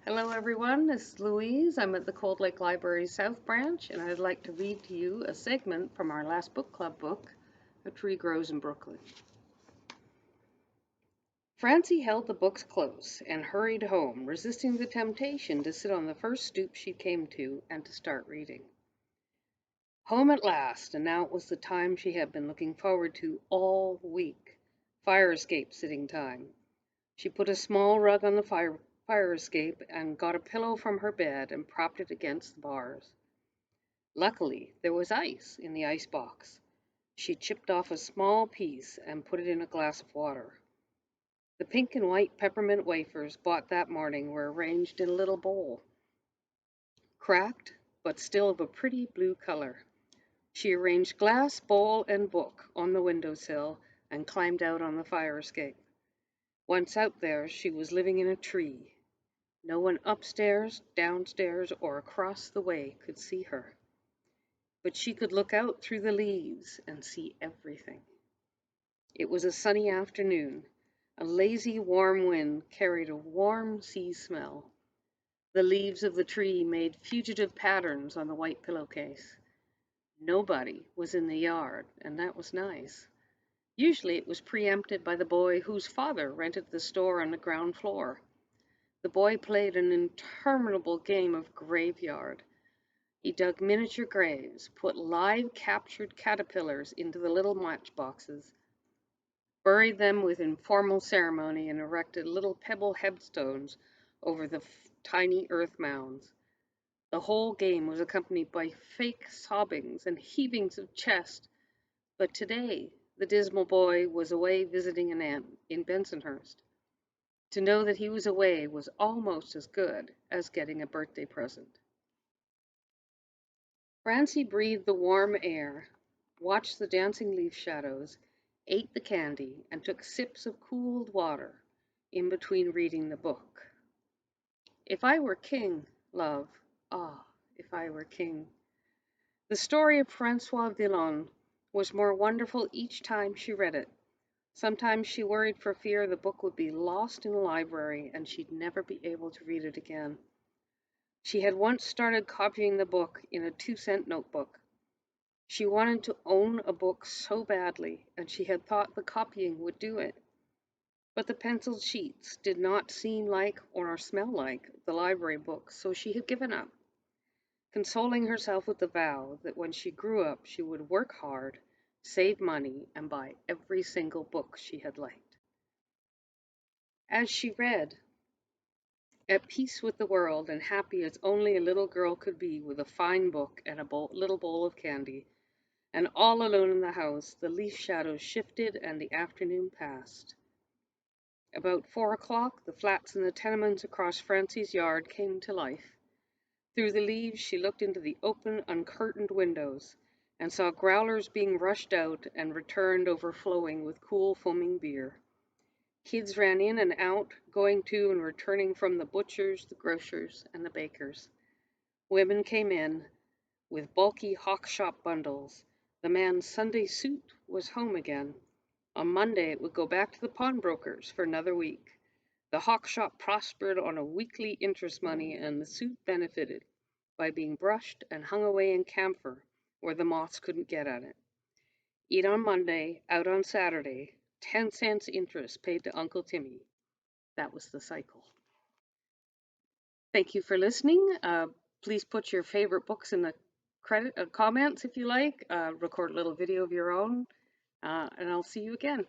Hello everyone, this is Louise. I'm at the Cold Lake Library South Branch and I'd like to read to you a segment from our last book club book, A Tree Grows in Brooklyn. Francie held the books close and hurried home, resisting the temptation to sit on the first stoop she came to and to start reading. Home at last, and now it was the time she had been looking forward to all week, fire escape sitting time. She put a small rug on the fire escape and got a pillow from her bed and propped it against the bars. Luckily, there was ice in the ice box. She chipped off a small piece and put it in a glass of water. The pink and white peppermint wafers bought that morning were arranged in a little bowl, cracked but still of a pretty blue color. She arranged glass, bowl, and book on the windowsill and climbed out on the fire escape. Once out there, she was living in a tree. No one upstairs, downstairs, or across the way could see her. But she could look out through the leaves and see everything. It was a sunny afternoon. A lazy, warm wind carried a warm sea smell. The leaves of the tree made fugitive patterns on the white pillowcase. Nobody was in the yard, and that was nice. Usually it was preempted by the boy whose father rented the store on the ground floor. The boy played an interminable game of graveyard. He dug miniature graves, put live captured caterpillars into the little matchboxes, buried them with informal ceremony, and erected little pebble headstones over the tiny earth mounds. The whole game was accompanied by fake sobbings and heavings of chest, but today the dismal boy was away visiting an aunt in Bensonhurst. To know that he was away was almost as good as getting a birthday present. Francie breathed the warm air, watched the dancing leaf shadows, ate the candy, and took sips of cooled water in between reading the book. If I were king, love, ah, if I were king. The story of Francois Villon was more wonderful each time she read it. Sometimes she worried for fear the book would be lost in the library and she'd never be able to read it again. She had once started copying the book in a 2-cent notebook. She wanted to own a book so badly, and she had thought the copying would do it. But the penciled sheets did not seem like or smell like the library books, so she had given up, consoling herself with the vow that when she grew up she would work hard, save money, and buy every single book she had liked. As she read, at peace with the world and happy as only a little girl could be with a fine book and a little bowl of candy, and all alone in the house, the leaf shadows shifted and the afternoon passed. About 4 o'clock, the flats in the tenements across Francie's yard came to life. Through the leaves she looked into the open, uncurtained windows, and saw growlers being rushed out and returned overflowing with cool, foaming beer. Kids ran in and out, going to and returning from the butchers, the grocers, and the bakers. Women came in with bulky hawk shop bundles. The man's Sunday suit was home again. On Monday it would go back to the pawnbrokers for another week. The hawk shop prospered on a weekly interest money, and the suit benefited by being brushed and hung away in camphor where the moths couldn't get at it. Eat on Monday, out on Saturday, 10 cents interest paid to Uncle Timmy. That was the cycle. Thank you for listening. Please put your favorite books in the comments if you like. Record a little video of your own, and I'll see you again.